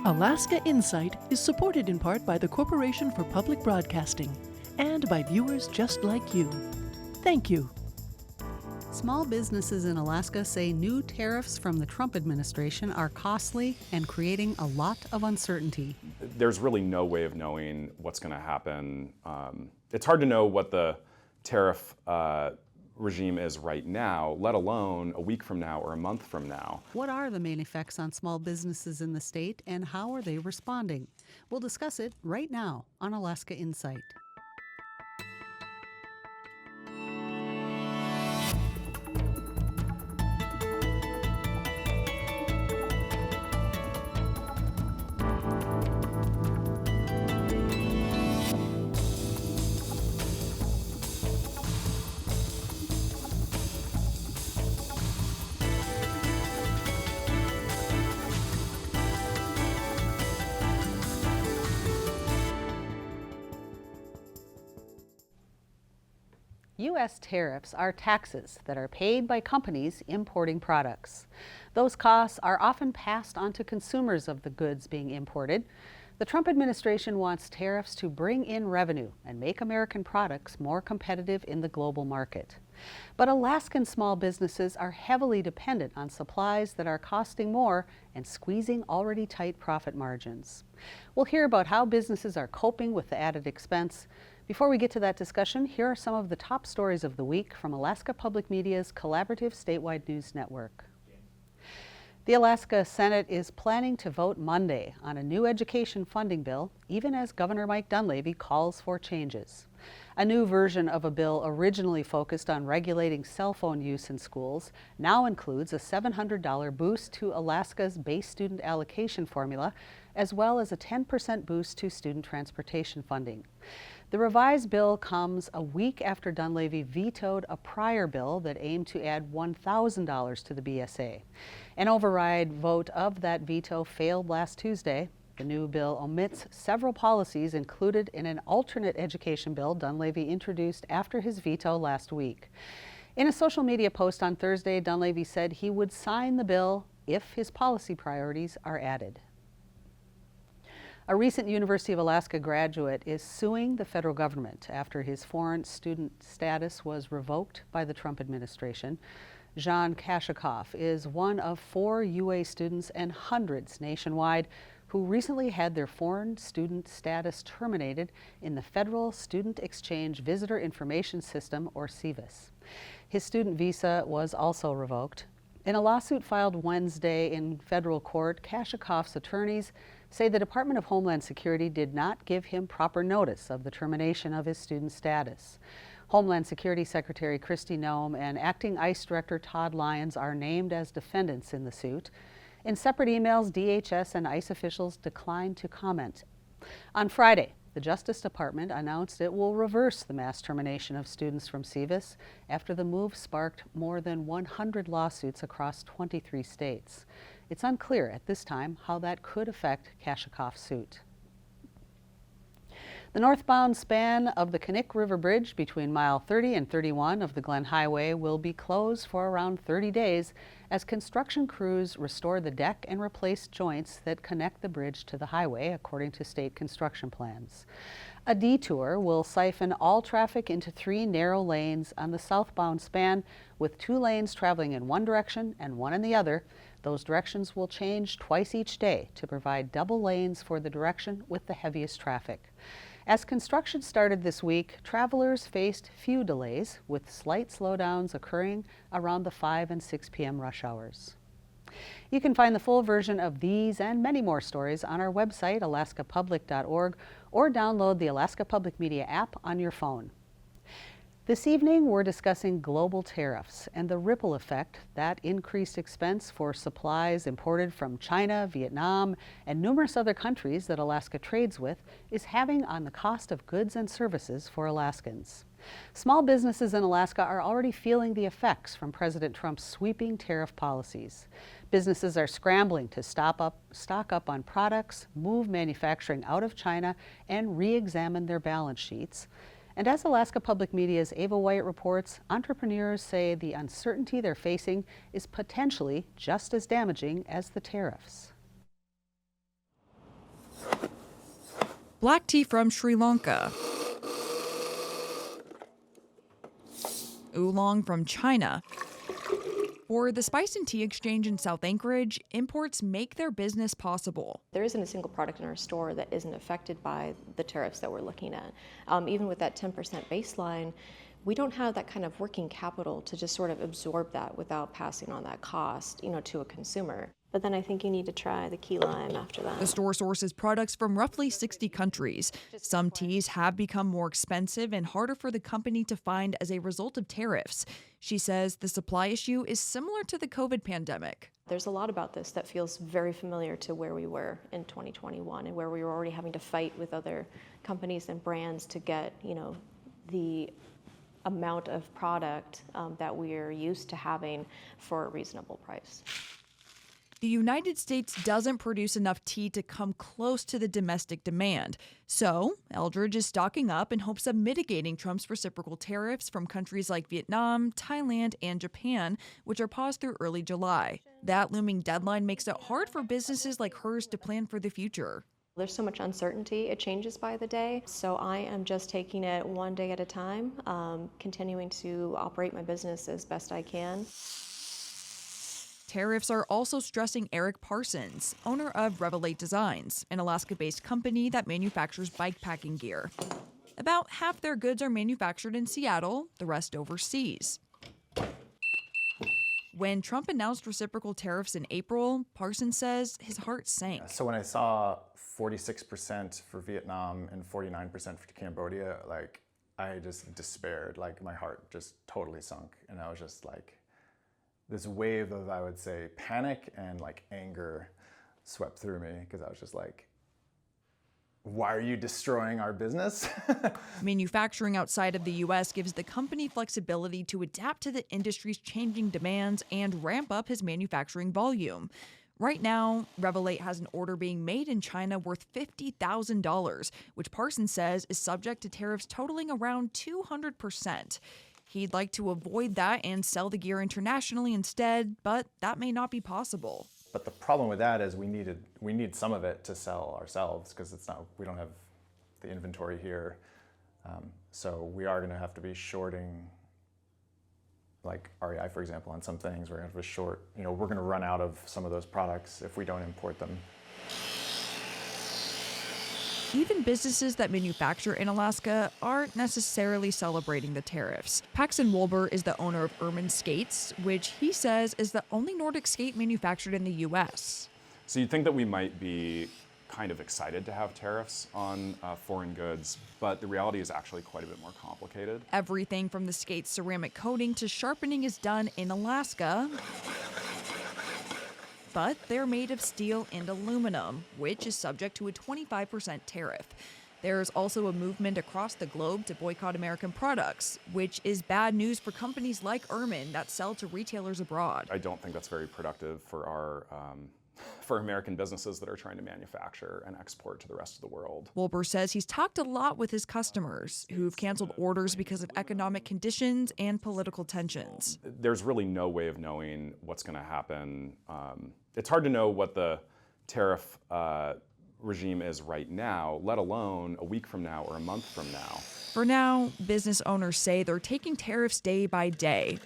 Alaska Insight is supported in part by the Corporation for Public Broadcasting and by viewers just like you. Thank you. Small businesses in Alaska say new tariffs from the Trump administration are costly and creating a lot of uncertainty. There's really no way of knowing what's going to happen. It's hard to know what the tariff regime is right now, let alone a week from now or a month from now. What are the main effects on small businesses in the state, and how are they responding? We'll discuss it right now on Alaska Insight. U.S. tariffs are taxes that are paid by companies importing products. Those costs are often passed on to consumers of the goods being imported. The Trump administration wants tariffs to bring in revenue and make American products more competitive in the global market. But Alaskan small businesses are heavily dependent on supplies that are costing more and squeezing already tight profit margins. We'll hear about how businesses are coping with the added expense. Before we get to that discussion, here are some of the top stories of the week from Alaska Public Media's collaborative statewide news network. The Alaska Senate is planning to vote Monday on a new education funding bill, even as Governor Mike Dunleavy calls for changes. A new version of a bill originally focused on regulating cell phone use in schools now includes a $700 boost to Alaska's base student allocation formula, as well as a 10% boost to student transportation funding. The revised bill comes a week after Dunleavy vetoed a prior bill that aimed to add $1,000 to the BSA. An override vote of that veto failed last Tuesday. The new bill omits several policies included in an alternate education bill Dunleavy introduced after his veto last week. In a social media post on Thursday, Dunleavy said he would sign the bill if his policy priorities are added. A recent University of Alaska graduate is suing the federal government after his foreign student status was revoked by the Trump administration. Jean Kashikoff is one of 4 UA students and hundreds nationwide who recently had their foreign student status terminated in the Federal Student Exchange Visitor Information System, or SEVIS. His student visa was also revoked. In a lawsuit filed Wednesday in federal court, Kashikoff's attorneys say the Department of Homeland Security did not give him proper notice of the termination of his student status. Homeland Security Secretary Kristi Noem and Acting ICE Director Todd Lyons are named as defendants in the suit. In separate emails, DHS and ICE officials declined to comment. On Friday, the Justice Department announced it will reverse the mass termination of students from SEVIS after the move sparked more than 100 lawsuits across 23 states. It's unclear at this time how that could affect Kashikoff's suit. The northbound span of the Knik River Bridge between mile 30 and 31 of the Glen Highway will be closed for around 30 days as construction crews restore the deck and replace joints that connect the bridge to the highway, according to state construction plans. A detour will siphon all traffic into 3 narrow lanes on the southbound span, with 2 lanes traveling in one direction and 1 in the other. Those directions will change twice each day to provide double lanes for the direction with the heaviest traffic. As construction started this week, travelers faced few delays, with slight slowdowns occurring around the 5 and 6 p.m. rush hours. You can find the full version of these and many more stories on our website, alaskapublic.org, or download the Alaska Public Media app on your phone. This evening, we're discussing global tariffs and the ripple effect that increased expense for supplies imported from China, Vietnam, and numerous other countries that Alaska trades with is having on the cost of goods and services for Alaskans. Small businesses in Alaska are already feeling the effects from President Trump's sweeping tariff policies. Businesses are scrambling to stock up on products, move manufacturing out of China, and re-examine their balance sheets. And as Alaska Public Media's Ava White reports, entrepreneurs say the uncertainty they're facing is potentially just as damaging as the tariffs. Black tea from Sri Lanka, oolong from China. For the Spice and Tea Exchange in South Anchorage, imports make their business possible. There isn't a single product in our store that isn't affected by the tariffs that we're looking at. Even with that 10% baseline, we don't have that kind of working capital to just sort of absorb that without passing on that cost, to a consumer. But then I think you need to try the key lime after that. The store sources products from roughly 60 countries. Some teas have become more expensive and harder for the company to find as a result of tariffs. She says the supply issue is similar to the COVID pandemic. There's a lot about this that feels very familiar to where we were in 2021 and where we were already having to fight with other companies and brands to get, the amount of product that we're used to having for a reasonable price. The United States doesn't produce enough tea to come close to the domestic demand. So, Eldridge is stocking up in hopes of mitigating Trump's reciprocal tariffs from countries like Vietnam, Thailand, and Japan, which are paused through early July. That looming deadline makes it hard for businesses like hers to plan for the future. There's so much uncertainty, it changes by the day. So I am just taking it one day at a time, continuing to operate my business as best I can. Tariffs are also stressing Eric Parsons, owner of Revelate Designs, an Alaska-based company that manufactures bike packing gear. About half their goods are manufactured in Seattle, the rest overseas. When Trump announced reciprocal tariffs in April, Parsons says his heart sank. So when I saw 46% for Vietnam and 49% for Cambodia, I just despaired. My heart just totally sunk. And I was just this wave of, I would say, panic and anger swept through me because I was just why are you destroying our business? Manufacturing outside of the U.S. gives the company flexibility to adapt to the industry's changing demands and ramp up his manufacturing volume. Right now, Revelate has an order being made in China worth $50,000, which Parsons says is subject to tariffs totaling around 200%. He'd like to avoid that and sell the gear internationally instead, but that may not be possible. But the problem with that is we need some of it to sell ourselves because we don't have the inventory here. So we are going to have to be shorting, REI, for example, on some things. We're going to have to short, we're going to run out of some of those products if we don't import them. Even businesses that manufacture in Alaska aren't necessarily celebrating the tariffs. Paxton Wolber is the owner of Ermin Skates, which he says is the only Nordic skate manufactured in the U.S. So you'd think that we might be kind of excited to have tariffs on foreign goods, but the reality is actually quite a bit more complicated. Everything from the skate's ceramic coating to sharpening is done in Alaska. But they're made of steel and aluminum, which is subject to a 25% tariff. There's also a movement across the globe to boycott American products, which is bad news for companies like Ermin that sell to retailers abroad. I don't think that's very productive for for American businesses that are trying to manufacture and export to the rest of the world. Wolber says he's talked a lot with his customers who've canceled orders because of economic conditions and political tensions. There's really no way of knowing what's going to happen. It's hard to know what the tariff regime is right now, let alone a week from now or a month from now. For now, business owners say they're taking tariffs day by day,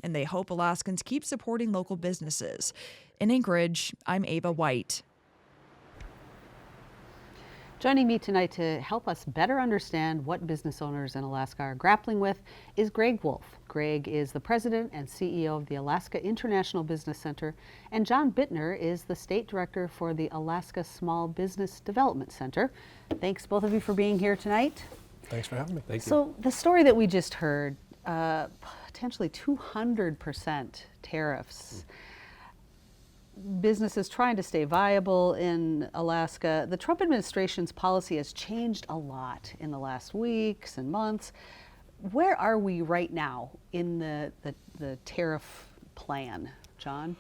and they hope Alaskans keep supporting local businesses. In Anchorage, I'm Ava White. Joining me tonight to help us better understand what business owners in Alaska are grappling with is Greg Wolf. Greg is the president and CEO of the Alaska International Business Center, and John Bittner is the state director for the Alaska Small Business Development Center. Thanks both of you for being here tonight. Thanks for having me. Thank you. So the story that we just heard, potentially 200% tariffs. Businesses trying to stay viable in Alaska. The Trump administration's policy has changed a lot in the last weeks and months. Where are we right now in the tariff plan, John?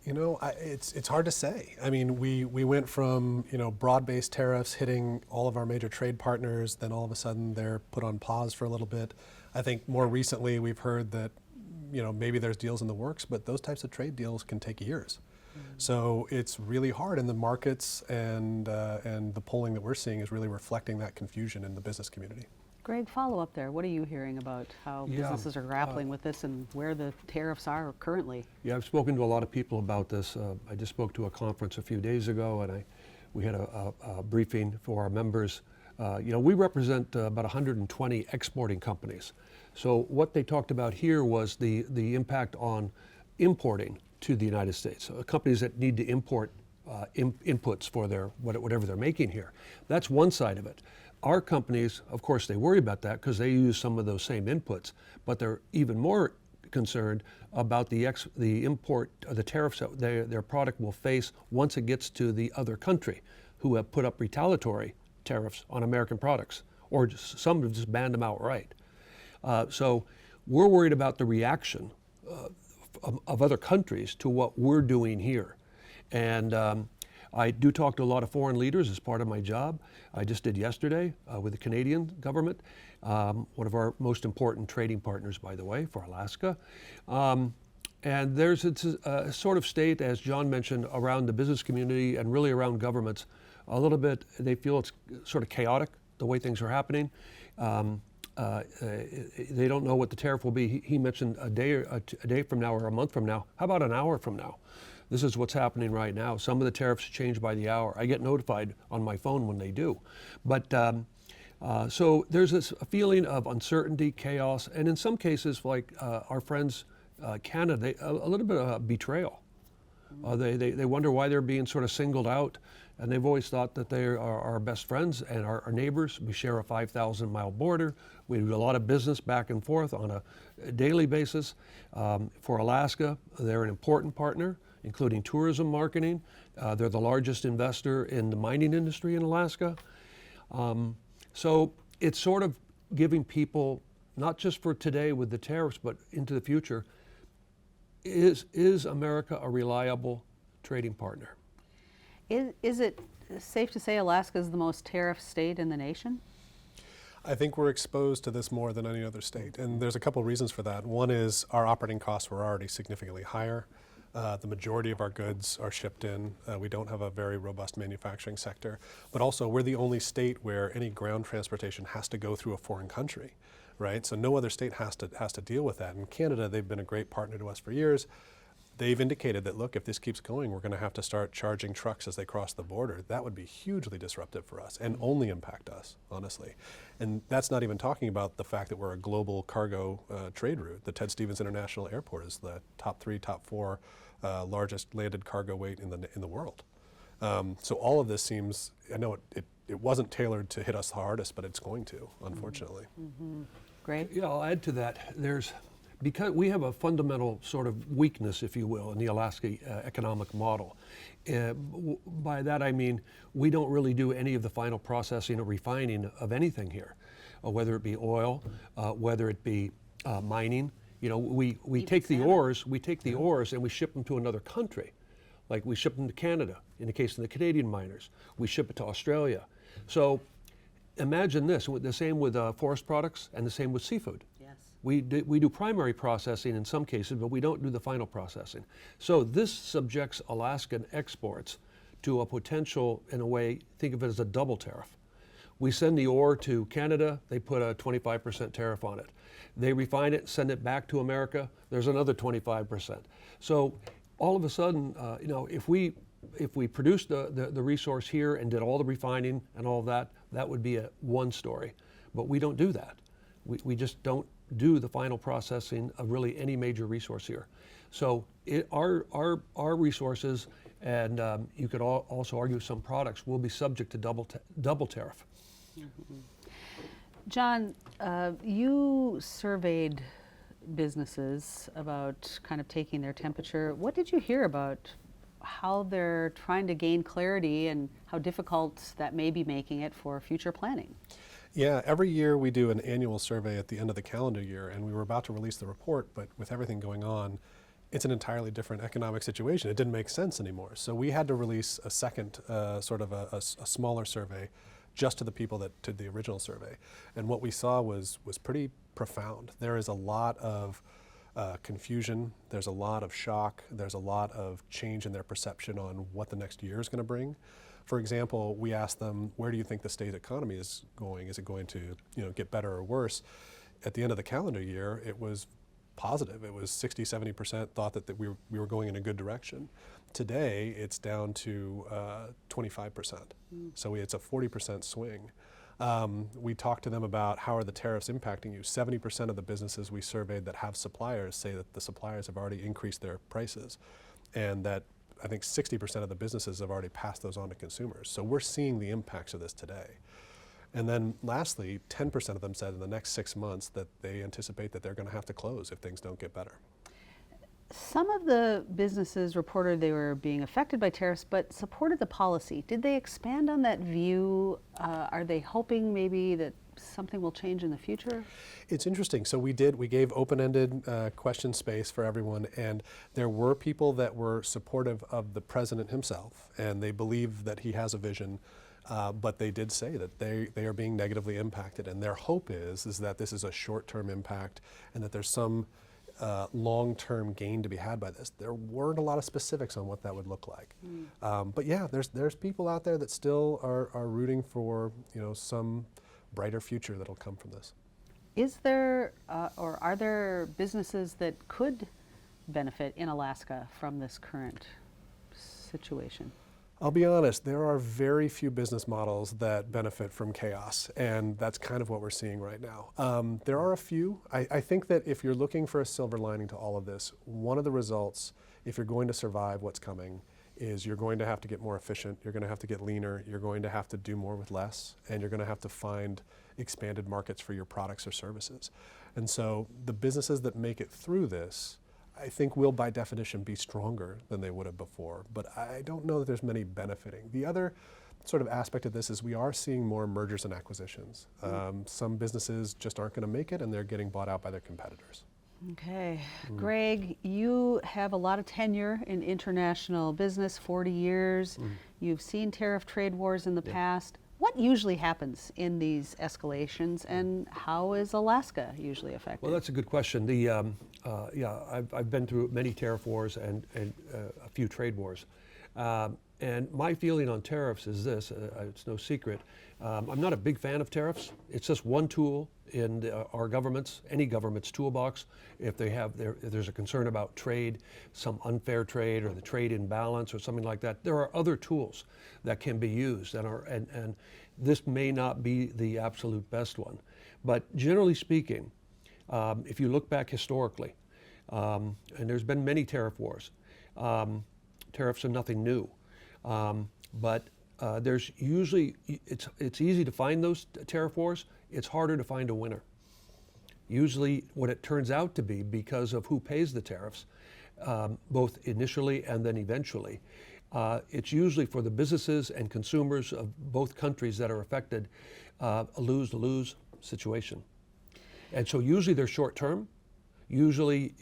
It's hard to say. I mean, we went from broad-based tariffs hitting all of our major trade partners, then all of a sudden they're put on pause for a little bit. I think more recently we've heard that maybe there's deals in the works, but those types of trade deals can take years. So it's really hard, and the markets and the polling that we're seeing is really reflecting that confusion in the business community. Greg, follow up there. What are you hearing about how businesses are grappling with this and where the tariffs are currently? Yeah, I've spoken to a lot of people about this. I just spoke to a conference a few days ago, and we had a briefing for our members. We represent about 120 exporting companies. So what they talked about here was the impact on importing to the United States. Companies that need to import inputs for their whatever they're making here. That's one side of it. Our companies, of course, they worry about that because they use some of those same inputs, but they're even more concerned about the import, the tariffs that their product will face once it gets to the other country, who have put up retaliatory tariffs on American products, or some have just banned them outright. So we're worried about the reaction of other countries to what we're doing here. And I do talk to a lot of foreign leaders as part of my job. I just did yesterday with the Canadian government, one of our most important trading partners, by the way, for Alaska. And there's a sort of state, as John mentioned, around the business community and really around governments. A little bit, they feel it's sort of chaotic, the way things are happening. They don't know what the tariff will be. He mentioned a day from now or a month from now. How about an hour from now? This is what's happening right now. Some of the tariffs change by the hour. I get notified on my phone when they do. But so there's this feeling of uncertainty, chaos, and in some cases, like our friends Canada, a little bit of betrayal. They wonder why they're being sort of singled out, and they've always thought that they are our best friends and our neighbors. We share a 5,000-mile border. We do a lot of business back and forth on a daily basis. For Alaska, they're an important partner, including tourism marketing. They're the largest investor in the mining industry in Alaska. So it's sort of giving people, not just for today with the tariffs, but into the future, is America a reliable trading partner? Is it safe to say Alaska is the most tariff state in the nation? I think we're exposed to this more than any other state, and there's a couple reasons for that. One is our operating costs were already significantly higher. The majority of our goods are shipped in. We don't have a very robust manufacturing sector, but also we're the only state where any ground transportation has to go through a foreign country, right? So no other state has to deal with that. In Canada, they've been a great partner to us for years. They've indicated that, look, if this keeps going, we're going to have to start charging trucks as they cross the border. That would be hugely disruptive for us and only impact us, honestly. And that's not even talking about the fact that we're a global cargo trade route. The Ted Stevens International Airport is the top 3, top 4 largest landed cargo weight in the world. So all of this seems, I know it wasn't tailored to hit us the hardest, but it's going to, unfortunately. Mm-hmm. Great. Yeah, I'll add to that. Because we have a fundamental sort of weakness, if you will, in the Alaska economic model. By that I mean we don't really do any of the final processing or refining of anything here, whether it be oil, whether it be mining. You know, we take the ores, and we ship them to another country. Like we ship them to Canada, in the case of the Canadian miners. We ship it to Australia. So imagine this, the same with forest products and the same with seafood. We do primary processing in some cases, but we don't do the final processing. So this subjects Alaskan exports to a potential, in a way, think of it as a double tariff. We send the ore to Canada, they put a 25% tariff on it. They refine it, send it back to America, there's another 25%. So all of a sudden, if we produced the resource here and did all the refining and all of that, that would be one story. But we don't do that. We just don't do the final processing of really any major resource here. So our resources, and you could also argue some products, will be subject to double tariff. Mm-hmm. John, you surveyed businesses about kind of taking their temperature. What did you hear about how they're trying to gain clarity and how difficult that may be making it for future planning? Yeah, every year we do an annual survey at the end of the calendar year, and we were about to release the report, but with everything going on, it's an entirely different economic situation. It didn't make sense anymore. So we had to release a second sort of a smaller survey just to the people that did the original survey. And what we saw was pretty profound. There is a lot of confusion. There's a lot of shock. There's a lot of change in their perception on what the next year is going to bring. For example, we asked them, where do you think the state economy is going? Is it going to get better or worse? At the end of the calendar year, it was positive. It was 60, 70% thought that we were going in a good direction. Today, it's down to 25%. So it's a 40% swing. We talked to them about how are the tariffs impacting you. 70% of the businesses we surveyed that have suppliers say that the suppliers have already increased their prices, and that I think 60% of the businesses have already passed those on to consumers. So we're seeing the impacts of this today. And then lastly, 10% of them said in the next 6 months that they anticipate that they're going to have to close if things don't get better. Some of the businesses reported they were being affected by tariffs, but supported the policy. Did they expand on that view? Are they hoping maybe that something will change in the future? It's interesting. So we gave open-ended question space for everyone, and there were people that were supportive of the president himself, and they believe that he has a vision. But they did say that they are being negatively impacted, and their hope is that this is a short-term impact and that there's some long-term gain to be had by this. There weren't a lot of specifics on what that would look like. But yeah, there's people out there that still are rooting for some brighter future that'll come from this. Is there or are there businesses that could benefit in Alaska from this current situation? I'll be honest, there are very few business models that benefit from chaos, and that's kind of what we're seeing right now. There are a few. I think that if you're looking for a silver lining to all of this, one of the results, if you're going to survive what's coming, is you're going to have to get more efficient, you're going to have to get leaner, you're going to have to do more with less, and you're going to have to find expanded markets for your products or services. And so the businesses that make it through this, I think will by definition be stronger than they would have before, but I don't know that there's many benefiting. The other sort of aspect of this is we are seeing more mergers and acquisitions. Some businesses just aren't going to make it, and they're getting bought out by their competitors. Okay. Greg, you have a lot of tenure in international business, 40 years. You've seen tariff trade wars in the past. What usually happens in these escalations, and how is Alaska usually affected? Well, that's a good question. I've been through many tariff wars and a few trade wars. And my feeling on tariffs is this, it's no secret. I'm not a big fan of tariffs. It's just one tool in our government's, any government's toolbox. If there's a concern about trade, some unfair trade or the trade imbalance or something like that, there are other tools that can be used, and this may not be the absolute best one. But generally speaking, if you look back historically, and there's been many tariff wars, tariffs are nothing new. But there's usually, it's easy to find those tariff wars. It's harder to find a winner. Usually what it turns out to be, because of who pays the tariffs, both initially and then eventually, it's usually for the businesses and consumers of both countries that are affected, a lose-lose situation. And so usually they're short-term. Usually,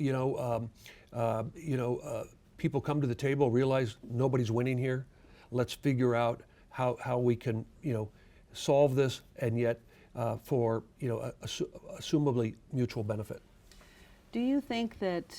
people come to the table, realize nobody's winning here. Let's figure out how we can, solve this, and yet for, assumably mutual benefit. Do you think that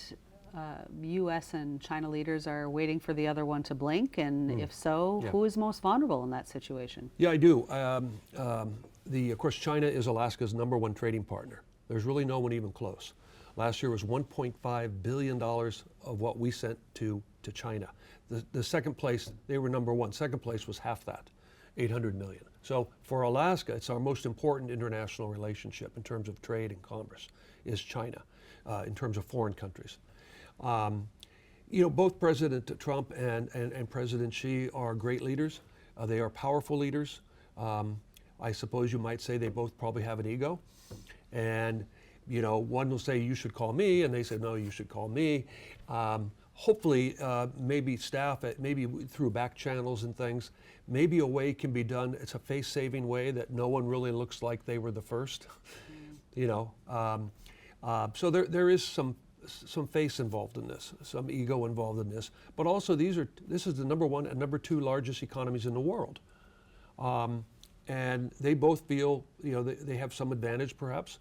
U.S. and China leaders are waiting for the other one to blink? And if so, who is most vulnerable in that situation? Yeah, I do. Of course, China is Alaska's #1 trading partner. There's really no one even close. Last year was $1.5 billion of what we sent to China. The second place, they were #1. Second place was half that, $800 million. So for Alaska, it's our most important international relationship in terms of trade and commerce, is China, in terms of foreign countries. Both President Trump and President Xi are great leaders. They are powerful leaders. I suppose you might say they both probably have an ego. And one will say, you should call me, and they say, no, you should call me. Hopefully, maybe staff, maybe through back channels and things, maybe a way can be done. It's a face-saving way that no one really looks like they were the first. So there is some face involved in this, some ego involved in this. But also, this is the #1 and #2 largest economies in the world. And they both feel, they have some advantage perhaps.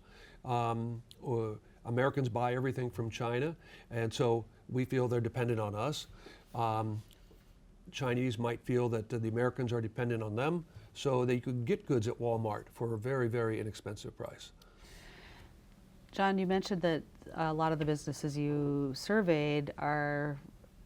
Americans buy everything from China, and so we feel they're dependent on us. Chinese might feel that the Americans are dependent on them, so they could get goods at Walmart for a very, very inexpensive price. John, you mentioned that a lot of the businesses you surveyed are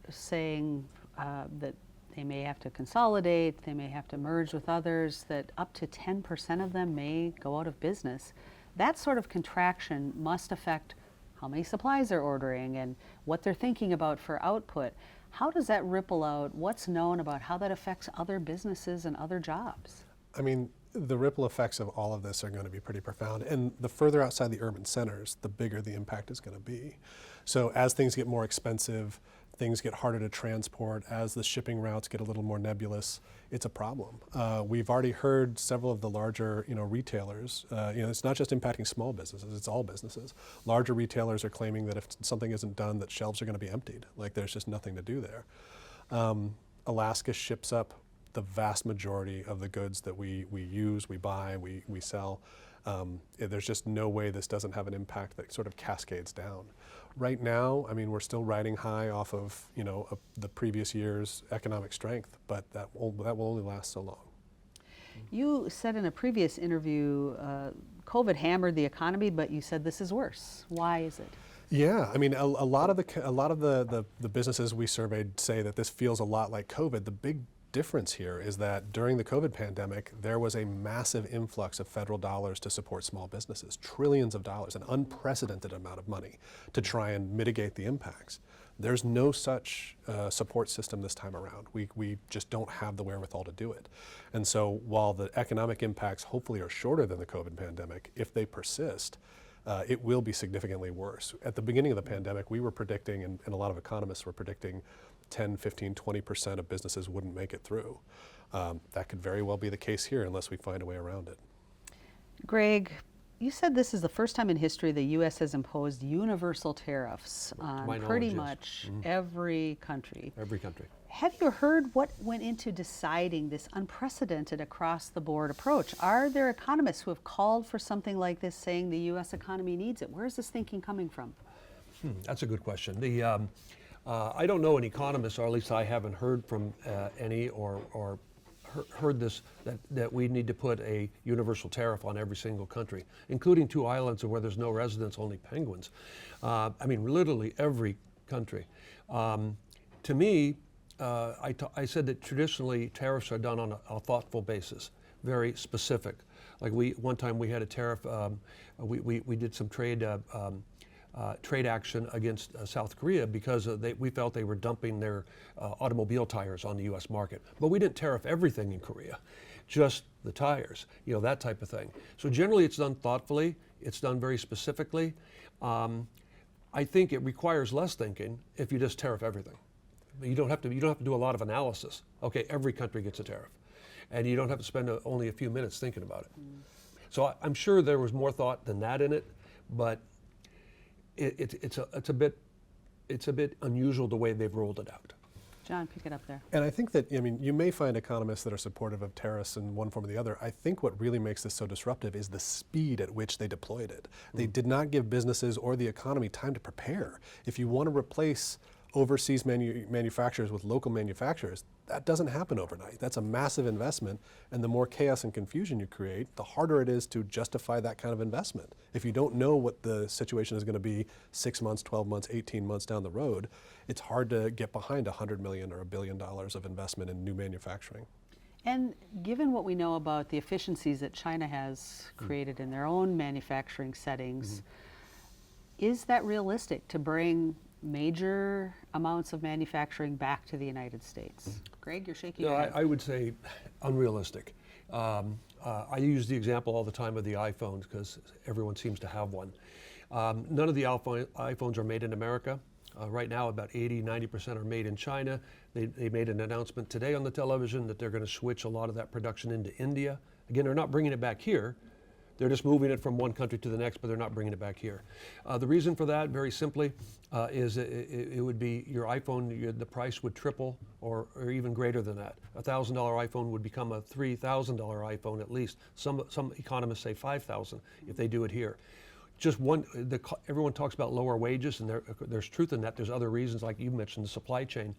saying that they may have to consolidate, they may have to merge with others, that up to 10% of them may go out of business. That sort of contraction must affect how many supplies they're ordering and what they're thinking about for output. How does that ripple out? What's known about how that affects other businesses and other jobs? I mean, the ripple effects of all of this are going to be pretty profound. And the further outside the urban centers, the bigger the impact is going to be. So as things get more expensive, things get harder to transport, as the shipping routes get a little more nebulous, it's a problem. We've already heard several of the larger, retailers. It's not just impacting small businesses; it's all businesses. Larger retailers are claiming that if something isn't done, that shelves are going to be emptied. Like there's just nothing to do there. Alaska ships up the vast majority of the goods that we use, we buy, we sell. There's just no way this doesn't have an impact that sort of cascades down. Right now, I mean, we're still riding high off of the previous year's economic strength, but that will only last so long. You said in a previous interview, COVID hammered the economy, but you said this is worse. Why is it? Yeah, I mean, a lot of the businesses we surveyed say that this feels a lot like COVID. The big difference here is that during the COVID pandemic, there was a massive influx of federal dollars to support small businesses, trillions of dollars, an unprecedented amount of money to try and mitigate the impacts. There's no such support system this time around. We just don't have the wherewithal to do it. And so while the economic impacts hopefully are shorter than the COVID pandemic, if they persist, it will be significantly worse. At the beginning of the pandemic, we were predicting, and a lot of economists were predicting, 10, 15, 20% of businesses wouldn't make it through. That could very well be the case here unless we find a way around it. Greg, you said this is the first time in history the U.S. has imposed universal tariffs on pretty much every country. Every country. Have you heard what went into deciding this unprecedented across-the-board approach? Are there economists who have called for something like this, saying the U.S. economy needs it? Where is this thinking coming from? That's a good question. I don't know an economist, or at least I haven't heard from any or heard this, that we need to put a universal tariff on every single country, including 2 islands where there's no residents, only penguins. I mean, literally every country. To me, I said that traditionally tariffs are done on a thoughtful basis, very specific. Like one time we had a tariff, we did some trade action against South Korea because we felt they were dumping their automobile tires on the U.S. market. But we didn't tariff everything in Korea, just the tires, that type of thing. So generally it's done thoughtfully, it's done very specifically. I think it requires less thinking if you just tariff everything. You don't have to do a lot of analysis. Okay, every country gets a tariff. And you don't have to spend only a few minutes thinking about it. So I'm sure there was more thought than that in it, but it's a bit unusual the way they've rolled it out. John, pick it up there. And I think that, you may find economists that are supportive of tariffs in one form or the other. I think what really makes this so disruptive is the speed at which they deployed it. They did not give businesses or the economy time to prepare. If you want to replace overseas manufacturers with local manufacturers, that doesn't happen overnight. That's a massive investment, and the more chaos and confusion you create, the harder it is to justify that kind of investment. If you don't know what the situation is going to be 6 months, 12 months, 18 months down the road, it's hard to get behind $100 million or $1 billion of investment in new manufacturing. And given what we know about the efficiencies that China has created in their own manufacturing settings, is that realistic to bring major amounts of manufacturing back to the United States? Greg, you're shaking your head. I would say unrealistic. I use the example all the time of the iPhones because everyone seems to have one. None of the iPhones are made in America. Right now, about 80-90% are made in China. They made an announcement today on the television that they're going to switch a lot of that production into India. Again, they're not bringing it back here. They're just moving it from one country to the next, but they're not bringing it back here. The reason for that, very simply, is it would be your iPhone, the price would triple or even greater than that. A $1,000 iPhone would become a $3,000 iPhone at least. Some economists say $5,000 if they do it here. just one. Everyone talks about lower wages, and there's truth in that. There's other reasons, like you mentioned, the supply chain.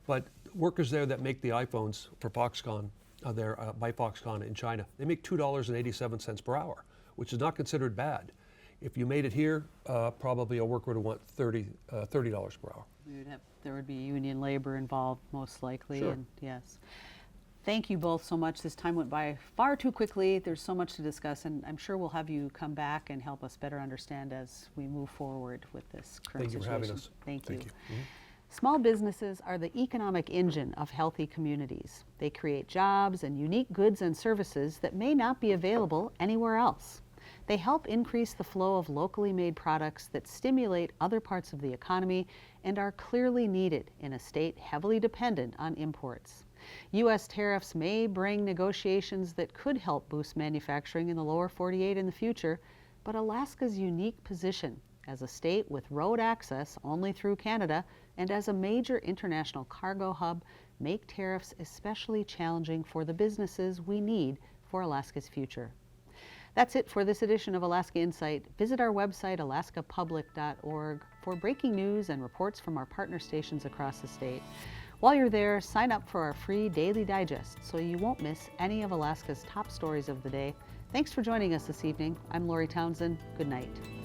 But workers there that make the iPhones for Foxconn, by Foxconn in China, they make $2.87 per hour, which is not considered bad. If you made it here, probably a worker would want $30 per hour. There would be union labor involved, most likely. Sure. And yes. Thank you both so much. This time went by far too quickly. There's so much to discuss, and I'm sure we'll have you come back and help us better understand as we move forward with this current Thank you situation. for having us. Thank you. Mm-hmm. Small businesses are the economic engine of healthy communities. They create jobs and unique goods and services that may not be available anywhere else. They help increase the flow of locally made products that stimulate other parts of the economy and are clearly needed in a state heavily dependent on imports. U.S. tariffs may bring negotiations that could help boost manufacturing in the lower 48 in the future, but Alaska's unique position as a state with road access only through Canada and as a major international cargo hub make tariffs especially challenging for the businesses we need for Alaska's future. That's it for this edition of Alaska Insight. Visit our website, alaskapublic.org, for breaking news and reports from our partner stations across the state. While you're there, sign up for our free daily digest so you won't miss any of Alaska's top stories of the day. Thanks for joining us this evening. I'm Lori Townsend. Good night.